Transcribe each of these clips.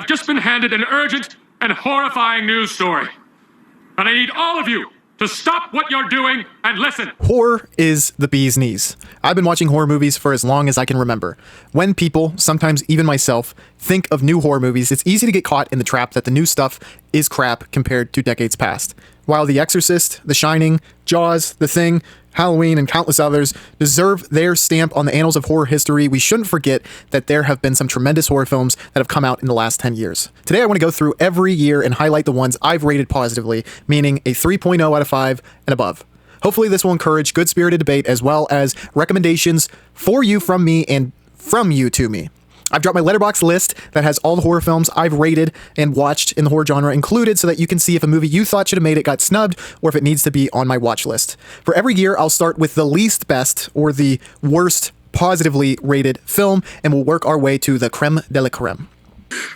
I've just been handed an urgent and horrifying news story. And I need all of you to stop what you're doing and listen. Horror is the bee's knees. I've been watching horror movies for as long as I can remember. When people, sometimes even myself, think of new horror movies, it's easy to get caught in the trap that the new stuff is crap compared to decades past. While The Exorcist, The Shining, Jaws, The Thing, Halloween, and countless others deserve their stamp on the annals of horror history, we shouldn't forget that there have been some tremendous horror films that have come out in the last 10 years. Today, I want to go through every year and highlight the ones I've rated positively, meaning a 3.0 out of 5 and above. Hopefully, this will encourage good-spirited debate as well as recommendations for you from me and from you to me. I've dropped my Letterboxd list that has all the horror films I've rated and watched in the horror genre included so that you can see if a movie you thought should have made it got snubbed or if it needs to be on my watch list. For every year, I'll start with the least best or the worst positively rated film and we'll work our way to the creme de la creme.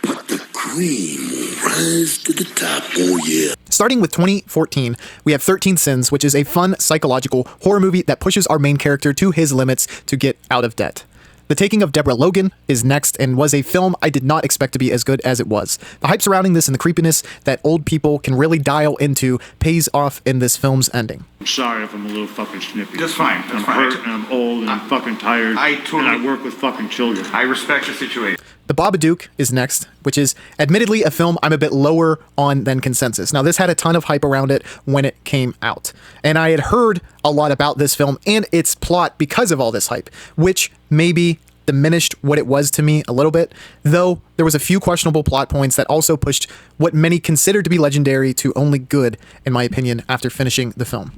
But the cream will rise to the top, oh yeah. Starting with 2014, we have 13 Sins, which is a fun psychological horror movie that pushes our main character to his limits to get out of debt. The Taking of Deborah Logan is next and was a film I did not expect to be as good as it was. The hype surrounding this and the creepiness that old people can really dial into pays off in this film's ending. I'm sorry if I'm a little fucking snippy. That's fine. I'm hurt and I'm old and I'm fucking tired. And I work with fucking children. I respect the situation. The Babadook is next, which is admittedly a film I'm a bit lower on than consensus. Now, this had a ton of hype around it when it came out, and I had heard a lot about this film and its plot because of all this hype, which maybe diminished what it was to me a little bit, though there was a few questionable plot points that also pushed what many considered to be legendary to only good, in my opinion, after finishing the film.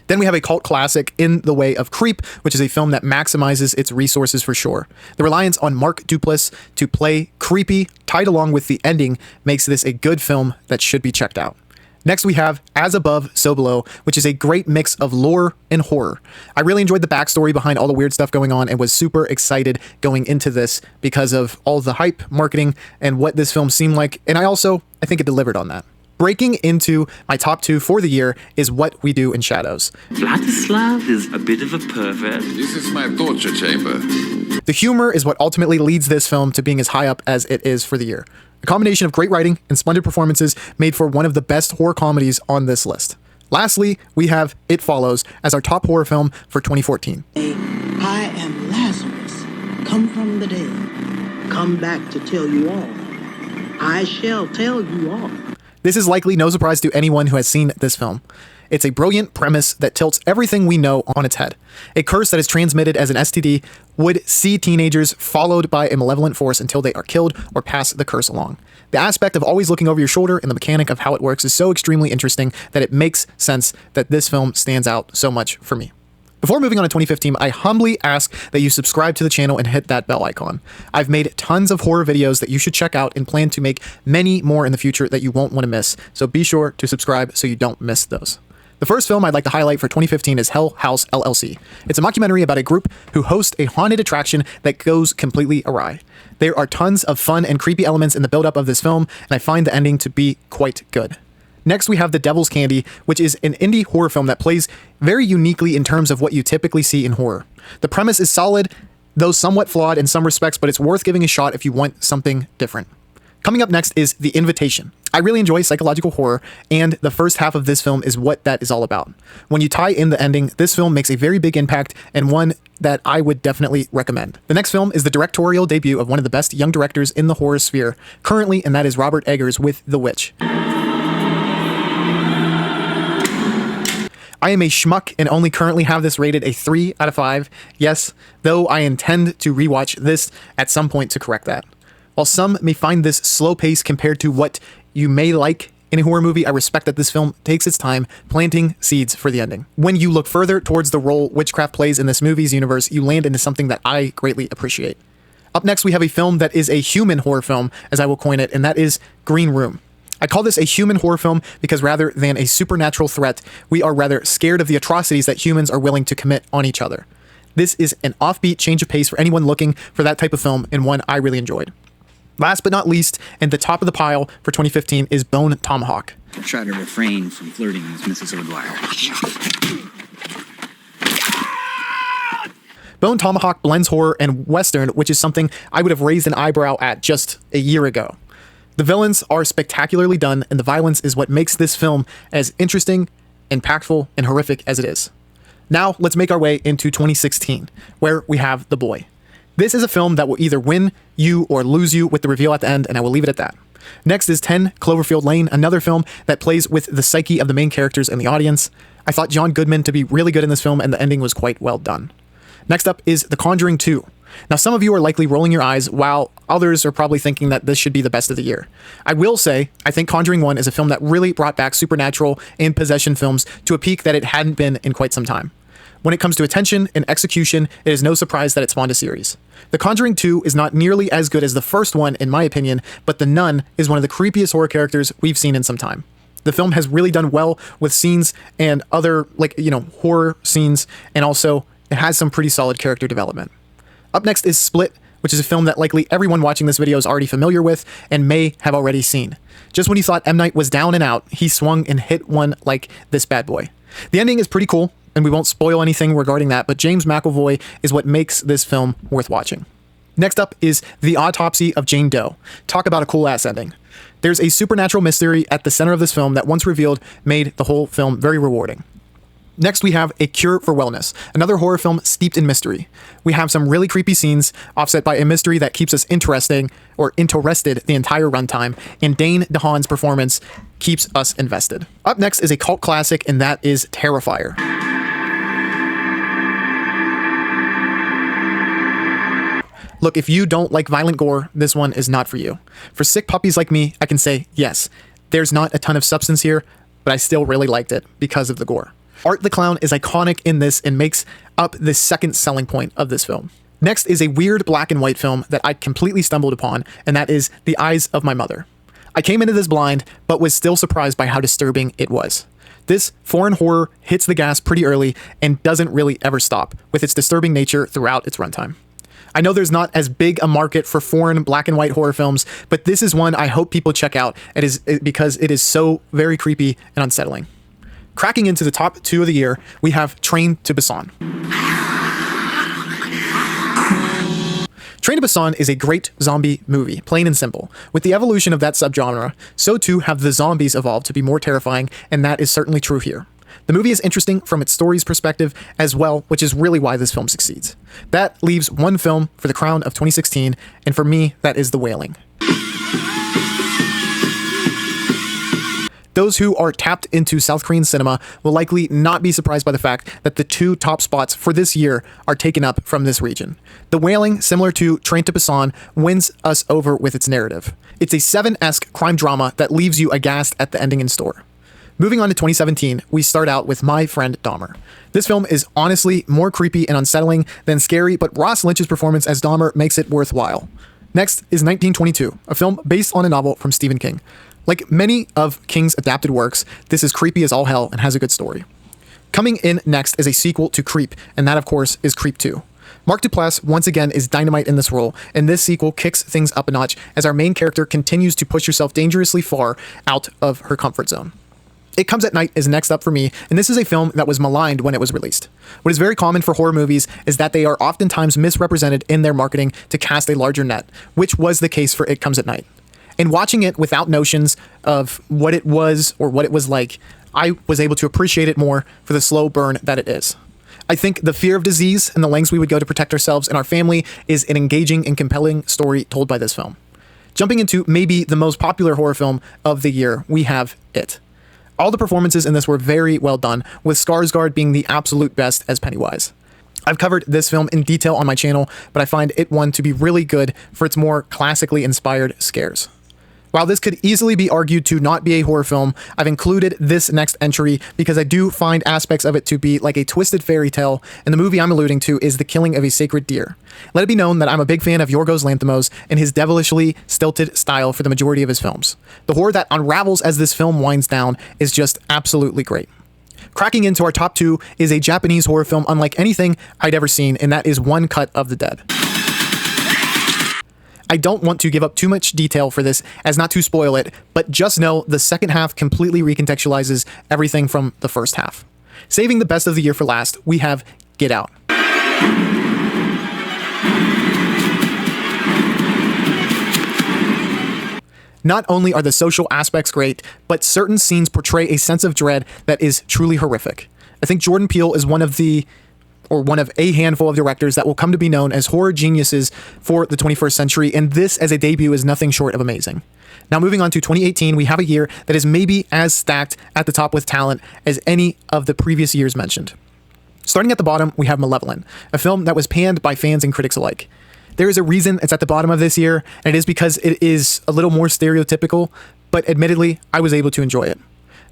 Then we have a cult classic in the way of Creep, which is a film that maximizes its resources for sure. The reliance on Mark Duplass to play creepy, tied along with the ending, makes this a good film that should be checked out. Next, we have As Above, So Below, which is a great mix of lore and horror. I really enjoyed the backstory behind all the weird stuff going on and was super excited going into this because of all the hype, marketing, and what this film seemed like, and I think it delivered on that. Breaking into my top 2 for the year is What We Do in Shadows. Vladislav is a bit of a pervert. This is my torture chamber. The humor is what ultimately leads this film to being as high up as it is for the year. A combination of great writing and splendid performances made for one of the best horror comedies on this list. Lastly, we have It Follows as our top horror film for 2014. I am Lazarus, come from the dead, come back to tell you all. I shall tell you all. This is likely no surprise to anyone who has seen this film. It's a brilliant premise that tilts everything we know on its head. A curse that is transmitted as an STD would see teenagers followed by a malevolent force until they are killed or pass the curse along. The aspect of always looking over your shoulder and the mechanic of how it works is so extremely interesting that it makes sense that this film stands out so much for me. Before moving on to 2015, I humbly ask that you subscribe to the channel and hit that bell icon. I've made tons of horror videos that you should check out and plan to make many more in the future that you won't want to miss, so be sure to subscribe so you don't miss those. The first film I'd like to highlight for 2015 is Hell House LLC. It's a mockumentary about a group who host a haunted attraction that goes completely awry. There are tons of fun and creepy elements in the build-up of this film, and I find the ending to be quite good. Next, we have The Devil's Candy, which is an indie horror film that plays very uniquely in terms of what you typically see in horror. The premise is solid, though somewhat flawed in some respects, but it's worth giving a shot if you want something different. Coming up next is The Invitation. I really enjoy psychological horror, and the first half of this film is what that is all about. When you tie in the ending, this film makes a very big impact and one that I would definitely recommend. The next film is the directorial debut of one of the best young directors in the horror sphere currently, and that is Robert Eggers with The Witch. I am a schmuck and only currently have this rated a 3 out of 5. Yes, though I intend to rewatch this at some point to correct that. While some may find this slow pace compared to what you may like in a horror movie, I respect that this film takes its time planting seeds for the ending. When you look further towards the role witchcraft plays in this movie's universe, you land into something that I greatly appreciate. Up next, we have a film that is a human horror film, as I will coin it, and that is Green Room. I call this a human horror film because rather than a supernatural threat, we are rather scared of the atrocities that humans are willing to commit on each other. This is an offbeat change of pace for anyone looking for that type of film, and one I really enjoyed. Last but not least, and the top of the pile for 2015 is Bone Tomahawk. Try to refrain from flirting with Mrs. O'Dwyer. Bone Tomahawk blends horror and Western, which is something I would have raised an eyebrow at just a year ago. The villains are spectacularly done, and the violence is what makes this film as interesting, impactful, and horrific as it is. Now, let's make our way into 2016, where we have The Boy. This is a film that will either win you or lose you with the reveal at the end, and I will leave it at that. Next is 10 Cloverfield Lane, another film that plays with the psyche of the main characters and the audience. I thought John Goodman to be really good in this film, and the ending was quite well done. Next up is The Conjuring 2. Now, some of you are likely rolling your eyes, while others are probably thinking that this should be the best of the year. I will say, I think Conjuring 1 is a film that really brought back supernatural and possession films to a peak that it hadn't been in quite some time. When it comes to attention and execution, it is no surprise that it spawned a series. The Conjuring 2 is not nearly as good as the first one, in my opinion, but the Nun is one of the creepiest horror characters we've seen in some time. The film has really done well with scenes and other, horror scenes, and also it has some pretty solid character development. Up next is Split, which is a film that likely everyone watching this video is already familiar with and may have already seen. Just when you thought M. Night was down and out, he swung and hit one like this bad boy. The ending is pretty cool, and we won't spoil anything regarding that, but James McAvoy is what makes this film worth watching. Next up is The Autopsy of Jane Doe. Talk about a cool-ass ending. There's a supernatural mystery at the center of this film that, once revealed, made the whole film very rewarding. Next, we have A Cure for Wellness, another horror film steeped in mystery. We have some really creepy scenes, offset by a mystery that keeps us interested the entire runtime, and Dane DeHaan's performance keeps us invested. Up next is a cult classic, and that is Terrifier. Look, if you don't like violent gore, this one is not for you. For sick puppies like me, I can say, yes, there's not a ton of substance here, but I still really liked it because of the gore. Art the Clown is iconic in this and makes up the second selling point of this film. Next is a weird black and white film that I completely stumbled upon, and that is The Eyes of My Mother. I came into this blind, but was still surprised by how disturbing it was. This foreign horror hits the gas pretty early and doesn't really ever stop, with its disturbing nature throughout its runtime. I know there's not as big a market for foreign black and white horror films, but this is one I hope people check out because it is so very creepy and unsettling. Cracking into the top 2 of the year, we have Train to Busan. Train to Busan is a great zombie movie, plain and simple. With the evolution of that subgenre, so too have the zombies evolved to be more terrifying, and that is certainly true here. The movie is interesting from its story's perspective as well, which is really why this film succeeds. That leaves one film for the crown of 2016, and for me, that is The Wailing. Those who are tapped into South Korean cinema will likely not be surprised by the fact that the 2 top spots for this year are taken up from this region. The Wailing, similar to Train to Busan, wins us over with its narrative. It's a Seven-esque crime drama that leaves you aghast at the ending in store. Moving on to 2017, we start out with My Friend Dahmer. This film is honestly more creepy and unsettling than scary, but Ross Lynch's performance as Dahmer makes it worthwhile. Next is 1922, a film based on a novel from Stephen King. Like many of King's adapted works, this is creepy as all hell and has a good story. Coming in next is a sequel to Creep, and that of course is Creep 2. Mark Duplass once again is dynamite in this role, and this sequel kicks things up a notch as our main character continues to push herself dangerously far out of her comfort zone. It Comes at Night is next up for me, and this is a film that was maligned when it was released. What is very common for horror movies is that they are oftentimes misrepresented in their marketing to cast a larger net, which was the case for It Comes at Night. And watching it without notions of what it was or what it was like, I was able to appreciate it more for the slow burn that it is. I think the fear of disease and the lengths we would go to protect ourselves and our family is an engaging and compelling story told by this film. Jumping into maybe the most popular horror film of the year, we have It. All the performances in this were very well done, with Skarsgård being the absolute best as Pennywise. I've covered this film in detail on my channel, but I find it one to be really good for its more classically inspired scares. While this could easily be argued to not be a horror film, I've included this next entry because I do find aspects of it to be like a twisted fairy tale, and the movie I'm alluding to is The Killing of a Sacred Deer. Let it be known that I'm a big fan of Yorgos Lanthimos and his devilishly stilted style for the majority of his films. The horror that unravels as this film winds down is just absolutely great. Cracking into our top 2 is a Japanese horror film unlike anything I'd ever seen, and that is One Cut of the Dead. I don't want to give up too much detail for this as not to spoil it, but just know the second half completely recontextualizes everything from the first half. Saving the best of the year for last, we have Get Out. Not only are the social aspects great, but certain scenes portray a sense of dread that is truly horrific. I think Jordan Peele is one of a handful of directors that will come to be known as horror geniuses for the 21st century, and this as a debut is nothing short of amazing. Now moving on to 2018, we have a year that is maybe as stacked at the top with talent as any of the previous years mentioned. Starting at the bottom, we have Malevolent, a film that was panned by fans and critics alike. There is a reason it's at the bottom of this year, and it is because it is a little more stereotypical, but admittedly, I was able to enjoy it.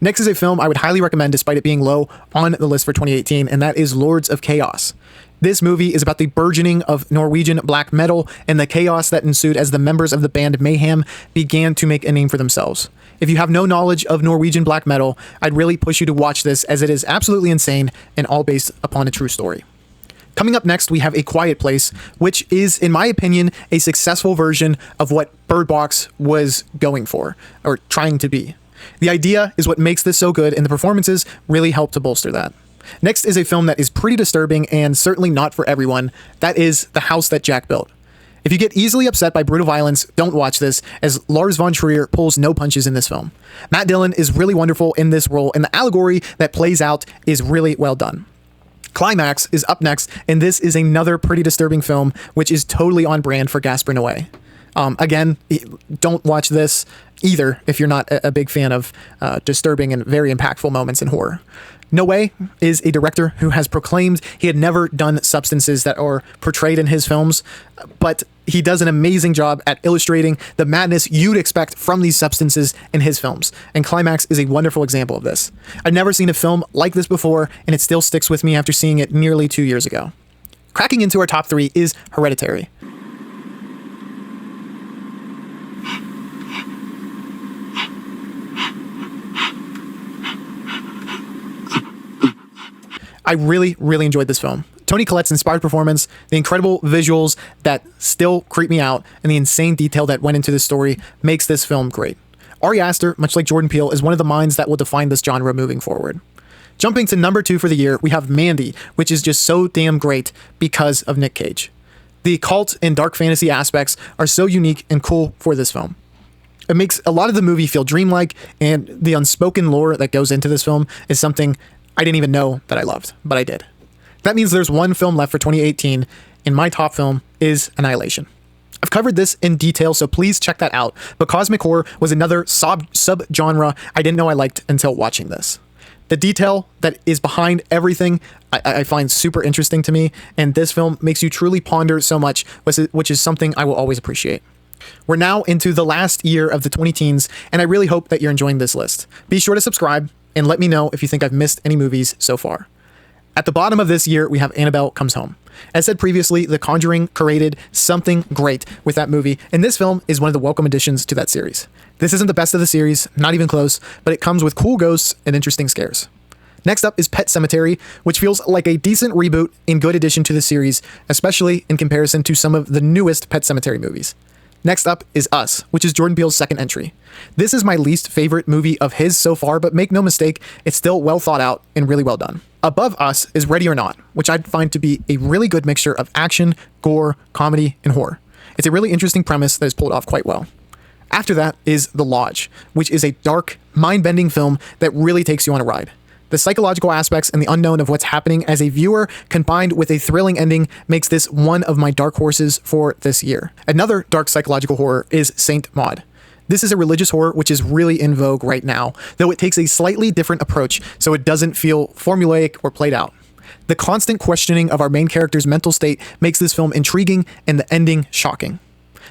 Next is a film I would highly recommend despite it being low on the list for 2018, and that is Lords of Chaos. This movie is about the burgeoning of Norwegian black metal and the chaos that ensued as the members of the band Mayhem began to make a name for themselves. If you have no knowledge of Norwegian black metal, I'd really push you to watch this as it is absolutely insane and all based upon a true story. Coming up next, we have A Quiet Place, which is, in my opinion, a successful version of what Bird Box was going for, or trying to be. The idea is what makes this so good, and the performances really help to bolster that. Next is a film that is pretty disturbing and certainly not for everyone. That is The House That Jack Built. If you get easily upset by brutal violence, don't watch this, as Lars von Trier pulls no punches in this film. Matt Dillon is really wonderful in this role, and the allegory that plays out is really well done. Climax is up next, and this is another pretty disturbing film, which is totally on brand for Gaspar Noé. Again, don't watch this either if you're not a big fan of disturbing and very impactful moments in horror. Noé is a director who has proclaimed he had never done substances that are portrayed in his films, but he does an amazing job at illustrating the madness you'd expect from these substances in his films, and Climax is a wonderful example of this. I'd never seen a film like this before, and it still sticks with me after seeing it nearly 2 years ago. Cracking into our top 3 is Hereditary. I really, really enjoyed this film. Toni Collette's inspired performance, the incredible visuals that still creep me out, and the insane detail that went into this story makes this film great. Ari Aster, much like Jordan Peele, is one of the minds that will define this genre moving forward. Jumping to number 2 for the year, we have Mandy, which is just so damn great because of Nick Cage. The cult and dark fantasy aspects are so unique and cool for this film. It makes a lot of the movie feel dreamlike, and the unspoken lore that goes into this film is something I didn't even know that I loved, but I did. That means there's one film left for 2018, and my top film is Annihilation. I've covered this in detail, so please check that out, but cosmic horror was another sub-genre I didn't know I liked until watching this. The detail that is behind everything I find super interesting to me, and this film makes you truly ponder so much, which is something I will always appreciate. We're now into the last year of the 20-teens, and I really hope that you're enjoying this list. Be sure to subscribe, and let me know if you think I've missed any movies so far. At the bottom of this year, we have Annabelle Comes Home. As said previously, The Conjuring created something great with that movie, and this film is one of the welcome additions to that series. This isn't the best of the series, not even close, but it comes with cool ghosts and interesting scares. Next up is Pet Sematary, which feels like a decent reboot and good addition to the series, especially in comparison to some of the newest Pet Sematary movies. Next up is Us, which is Jordan Peele's second entry. This is my least favorite movie of his so far, but make no mistake, it's still well thought out and really well done. Above Us is Ready or Not, which I'd find to be a really good mixture of action, gore, comedy, and horror. It's a really interesting premise that is pulled off quite well. After that is The Lodge, which is a dark, mind-bending film that really takes you on a ride. The psychological aspects and the unknown of what's happening as a viewer, combined with a thrilling ending, makes this one of my dark horses for this year. Another dark psychological horror is Saint Maud. This is a religious horror which is really in vogue right now, though it takes a slightly different approach so it doesn't feel formulaic or played out. The constant questioning of our main character's mental state makes this film intriguing and the ending shocking.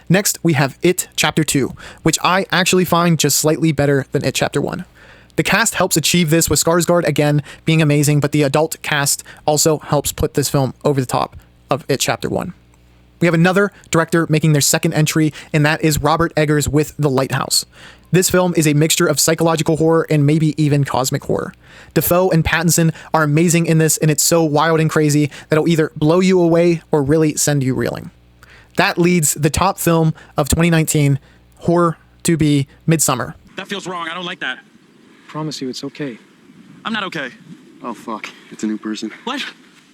Next, we have It Chapter 2, which I actually find just slightly better than It Chapter 1. The cast helps achieve this, with Skarsgård again being amazing, but the adult cast also helps put this film over the top of It Chapter 1. We have another director making their second entry, and that is Robert Eggers with The Lighthouse. This film is a mixture of psychological horror and maybe even cosmic horror. Dafoe and Pattinson are amazing in this, and it's so wild and crazy that it'll either blow you away or really send you reeling. That leads the top film of 2019 horror to be Midsommar. That feels wrong. I don't like that. Promise you it's okay. I'm not okay. Oh, fuck. It's a new person. What?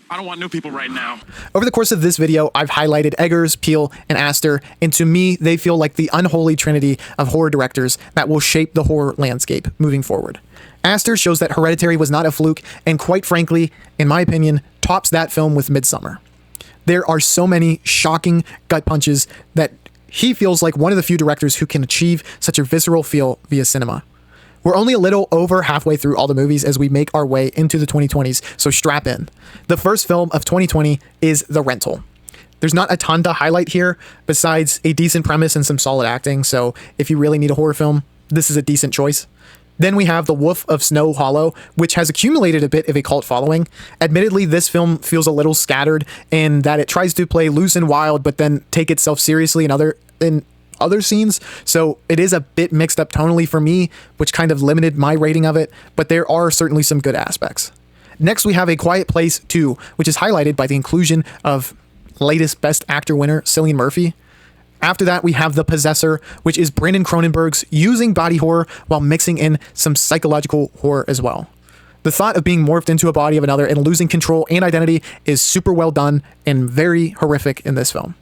I don't want new people right now. Over the course of this video, I've highlighted Eggers, Peele, and Astor, and to me, they feel like the unholy trinity of horror directors that will shape the horror landscape moving forward. Astor shows that Hereditary was not a fluke, and quite frankly, in my opinion, tops that film with Midsommar. There are so many shocking gut punches that he feels like one of the few directors who can achieve such a visceral feel via cinema. We're only a little over halfway through all the movies as we make our way into the 2020s, so strap in. The first film of 2020 is The Rental. There's not a ton to highlight here besides a decent premise and some solid acting, so if you really need a horror film, this is a decent choice. Then we have The Wolf of Snow Hollow, which has accumulated a bit of a cult following. Admittedly, this film feels a little scattered in that it tries to play loose and wild, but then take itself seriously in other scenes, so it is a bit mixed up tonally for me, which kind of limited my rating of it, but there are certainly some good aspects. Next, we have A Quiet Place 2, which is highlighted by the inclusion of latest Best Actor winner Cillian Murphy. After that, we have The Possessor, which is Brandon Cronenberg's using body horror while mixing in some psychological horror as well. The thought of being morphed into a body of another and losing control and identity is super well done and very horrific in this film.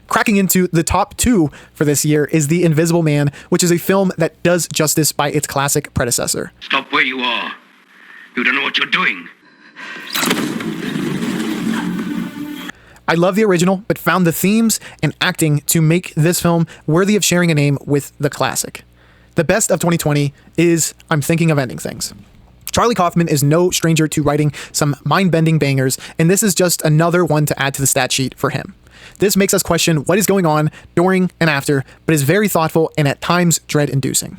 Cracking into the top 2 for this year is The Invisible Man, which is a film that does justice by its classic predecessor. Stop where you are. You don't know what you're doing. I love the original, but found the themes and acting to make this film worthy of sharing a name with the classic. The best of 2020 is I'm Thinking of Ending Things. Charlie Kaufman is no stranger to writing some mind-bending bangers, and this is just another one to add to the stat sheet for him. This makes us question what is going on during and after, but is very thoughtful and at times dread-inducing.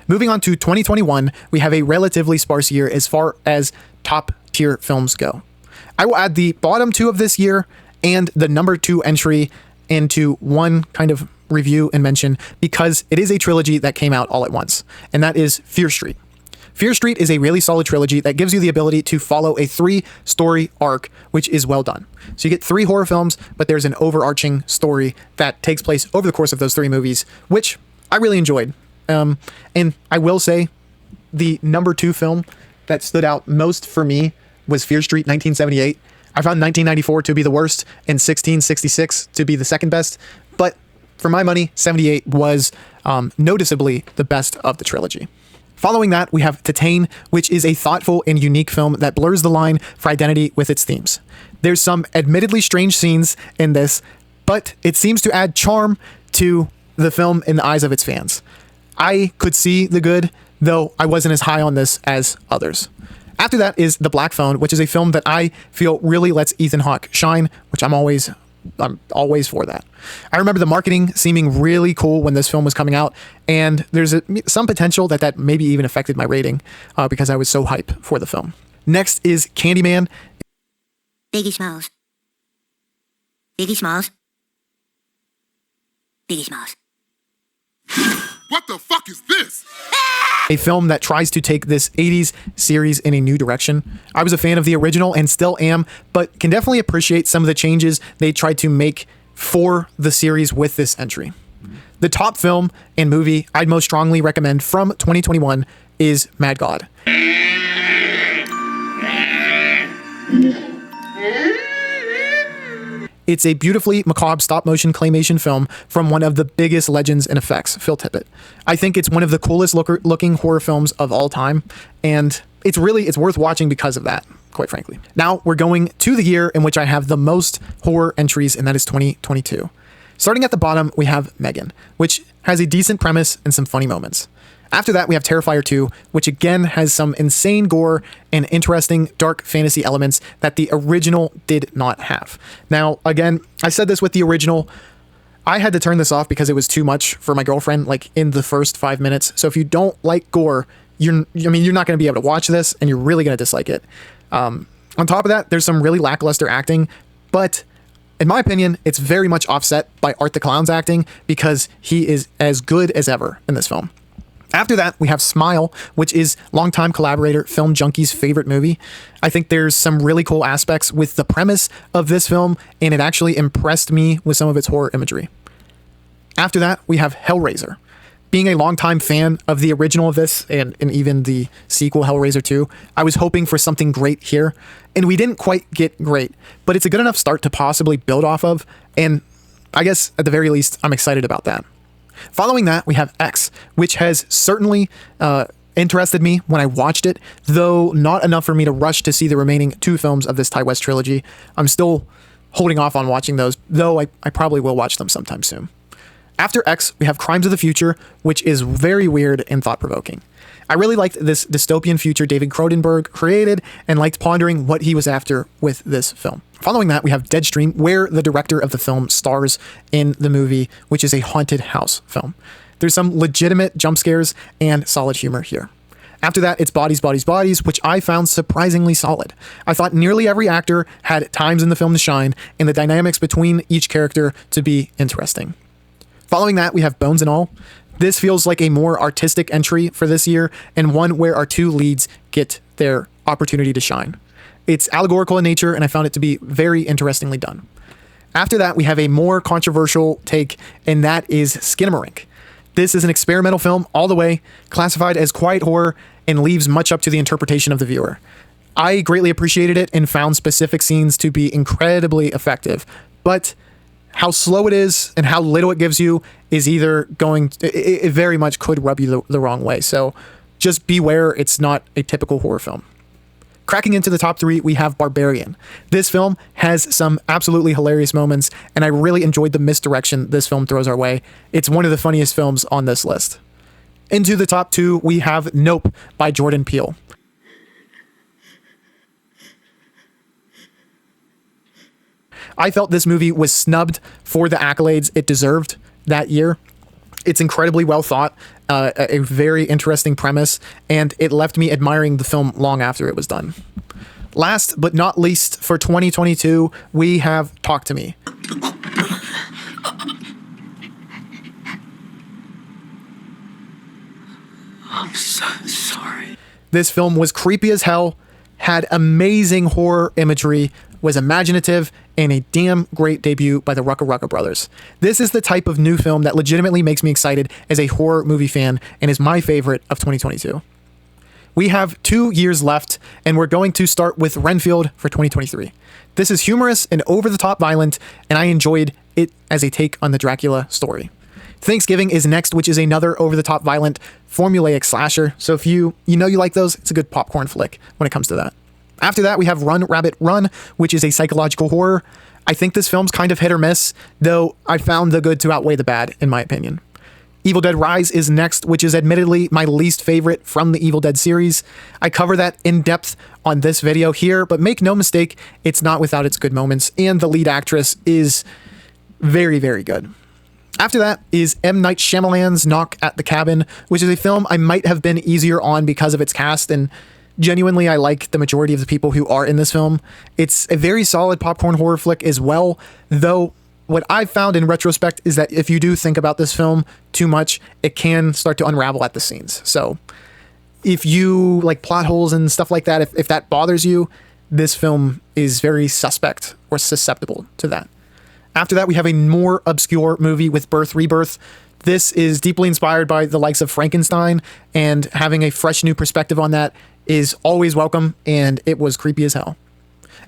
Moving on to 2021, we have a relatively sparse year as far as top-tier films go. I will add the bottom 2 of this year and the number 2 entry into one kind of review and mention because it is a trilogy that came out all at once, and that is Fear Street. Fear Street is a really solid trilogy that gives you the ability to follow a 3-story arc, which is well done. So you get 3 horror films, but there's an overarching story that takes place over the course of those 3 movies, which I really enjoyed. And I will say the number 2 film that stood out most for me was Fear Street 1978. I found 1994 to be the worst and 1666 to be the second best, but for my money, 78 was noticeably the best of the trilogy. Following that, we have Titane, which is a thoughtful and unique film that blurs the line for identity with its themes. There's some admittedly strange scenes in this, but it seems to add charm to the film in the eyes of its fans. I could see the good, though I wasn't as high on this as others. After that is The Black Phone, which is a film that I feel really lets Ethan Hawke shine, which I'm always for that. I remember the marketing seeming really cool when this film was coming out, and there's some potential that maybe even affected my rating because I was so hype for the film. Next is Candyman. Biggie Smalls. Biggie Smalls. Biggie Smalls. What the fuck is this? A film that tries to take this 80s series in a new direction. I was a fan of the original and still am, but can definitely appreciate some of the changes they tried to make for the series with this entry. The top film and movie I'd most strongly recommend from 2021 is Mad God. It's a beautifully macabre stop-motion claymation film from one of the biggest legends in effects, Phil Tippett. I think it's one of the coolest looking horror films of all time, and it's worth watching because of that, quite frankly. Now we're going to the year in which I have the most horror entries, and that is 2022. Starting at the bottom, we have Megan, which has a decent premise and some funny moments. After that, we have Terrifier 2, which again has some insane gore and interesting dark fantasy elements that the original did not have. Now, again, I said this with the original. I had to turn this off because it was too much for my girlfriend, like in the first 5 minutes. So if you don't like gore, you're not going to be able to watch this, and you're really going to dislike it. On top of that, there's some really lackluster acting, but in my opinion, it's very much offset by Art the Clown's acting because he is as good as ever in this film. After that, we have Smile, which is longtime collaborator Film Junkie's favorite movie. I think there's some really cool aspects with the premise of this film, and it actually impressed me with some of its horror imagery. After that, we have Hellraiser. Being a longtime fan of the original of this and even the sequel, Hellraiser 2, I was hoping for something great here, and we didn't quite get great, but it's a good enough start to possibly build off of, and I guess at the very least, I'm excited about that. Following that, we have X, which has certainly interested me when I watched it, though not enough for me to rush to see the remaining 2 films of this Ty West trilogy. I'm still holding off on watching those, though I probably will watch them sometime soon. After X, we have Crimes of the Future, which is very weird and thought-provoking. I really liked this dystopian future David Cronenberg created and liked pondering what he was after with this film. Following that, we have Deadstream, where the director of the film stars in the movie, which is a haunted house film. There's some legitimate jump scares and solid humor here. After that, it's Bodies, Bodies, Bodies, which I found surprisingly solid. I thought nearly every actor had times in the film to shine, and the dynamics between each character to be interesting. Following that, we have Bones and All. This feels like a more artistic entry for this year, and one where our 2 leads get their opportunity to shine. It's allegorical in nature, and I found it to be very interestingly done. After that, we have a more controversial take, and that is Skinamarink. This is an experimental film all the way, classified as quiet horror, and leaves much up to the interpretation of the viewer. I greatly appreciated it and found specific scenes to be incredibly effective, but how slow it is and how little it gives you is either it very much could rub you the wrong way. So just beware, it's not a typical horror film. Cracking into the top 3, we have Barbarian. This film has some absolutely hilarious moments, and I really enjoyed the misdirection this film throws our way. It's one of the funniest films on this list. Into the top 2, we have Nope by Jordan Peele. I felt this movie was snubbed for the accolades it deserved that year. It's incredibly well thought, a very interesting premise, and it left me admiring the film long after it was done. Last but not least, for 2022, we have Talk to Me. I'm so sorry. This film was creepy as hell, had amazing horror imagery, was imaginative, and a damn great debut by the Rucka Rucka brothers. This is the type of new film that legitimately makes me excited as a horror movie fan and is my favorite of 2022. We have 2 years left, and we're going to start with Renfield for 2023. This is humorous and over-the-top violent, and I enjoyed it as a take on the Dracula story. Thanksgiving is next, which is another over-the-top violent formulaic slasher, so if you like those, it's a good popcorn flick when it comes to that. After that, we have Run, Rabbit, Run, which is a psychological horror. I think this film's kind of hit or miss, though I found the good to outweigh the bad, in my opinion. Evil Dead Rise is next, which is admittedly my least favorite from the Evil Dead series. I cover that in depth on this video here, but make no mistake, it's not without its good moments, and the lead actress is very, very good. After that is M. Night Shyamalan's Knock at the Cabin, which is a film I might have been easier on because of its cast, and genuinely, I like the majority of the people who are in this film. It's a very solid popcorn horror flick as well, though what I've found in retrospect is that if you do think about this film too much, it can start to unravel at the seams. So if you like plot holes and stuff like that, if that bothers you, this film is very suspect or susceptible to that. After that, we have a more obscure movie with Birth, Rebirth. This is deeply inspired by the likes of Frankenstein, and having a fresh new perspective on that is always welcome, and it was creepy as hell.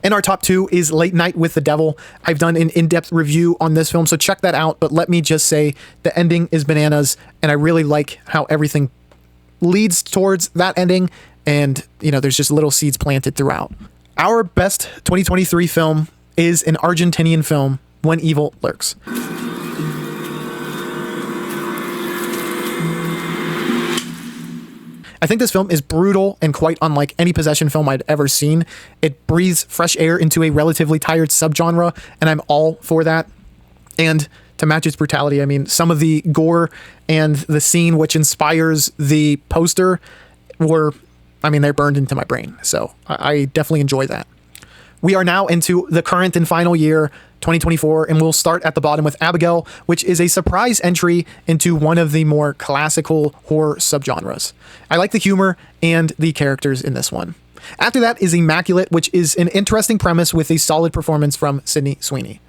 And our top 2 is Late Night with the Devil. I've done an in-depth review on this film, so check that out, but let me just say the ending is bananas, and I really like how everything leads towards that ending, and there's just little seeds planted throughout. Our best 2023 film is an Argentinian film, When Evil Lurks. I think this film is brutal and quite unlike any possession film I'd ever seen. It breathes fresh air into a relatively tired subgenre, and I'm all for that. And to match its brutality, I mean, some of the gore and the scene which inspires the poster they're burned into my brain. So I definitely enjoy that. We are now into the current and final year, 2024, and we'll start at the bottom with Abigail, which is a surprise entry into one of the more classical horror subgenres. I like the humor and the characters in this one. After that is Immaculate, which is an interesting premise with a solid performance from Sydney Sweeney.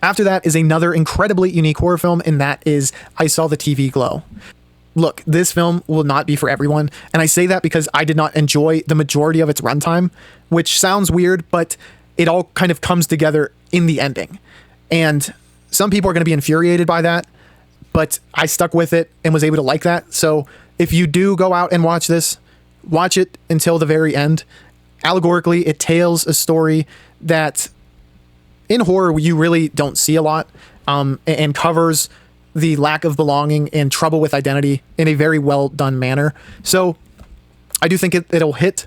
After that is another incredibly unique horror film, and that is I Saw the TV Glow. look, this film will not be for everyone. And I say that because I did not enjoy the majority of its runtime, which sounds weird, but it all kind of comes together in the ending. And some people are going to be infuriated by that, but I stuck with it and was able to like that. So if you do go out and watch this, watch it until the very end. Allegorically, it tells a story that in horror you really don't see a lot, and covers the lack of belonging and trouble with identity in a very well done manner. So I do think it'll hit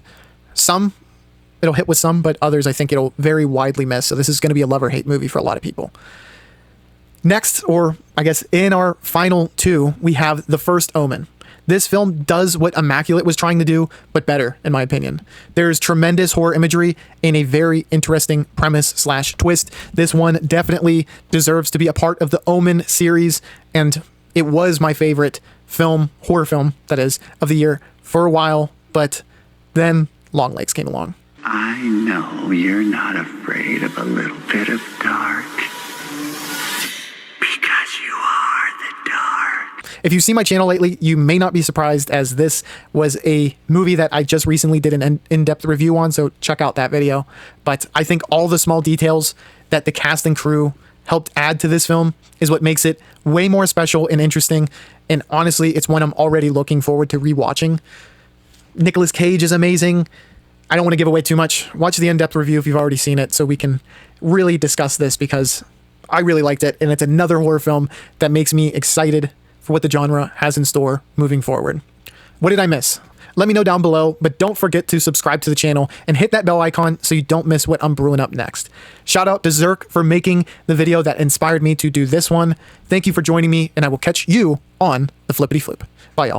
some. It'll hit with some, but others I think it'll very widely miss. So this is going to be a love or hate movie for a lot of people. Next, or I guess in our final two, we have The First Omen. This film does what Immaculate was trying to do, but better, in my opinion. There's tremendous horror imagery and a very interesting premise/twist. This one definitely deserves to be a part of the Omen series, and it was my favorite film, horror film, that is, of the year for a while, but then Longlegs came along. I know you're not afraid of a little bit of dark. Because you are the dark. If you've seen my channel lately, you may not be surprised, as this was a movie that I just recently did an in-depth review on, so check out that video. But I think all the small details that the cast and crew helped add to this film is what makes it way more special and interesting, and honestly, it's one I'm already looking forward to rewatching. Nicolas Cage is amazing. I don't want to give away too much. Watch the in-depth review if you've already seen it so we can really discuss this, because I really liked it, and it's another horror film that makes me excited for what the genre has in store moving forward. What did I miss? Let me know down below, but don't forget to subscribe to the channel and hit that bell icon so you don't miss what I'm brewing up next. Shout out to Zerk for making the video that inspired me to do this one. Thank you for joining me, and I will catch you on the flippity flip. Bye, y'all.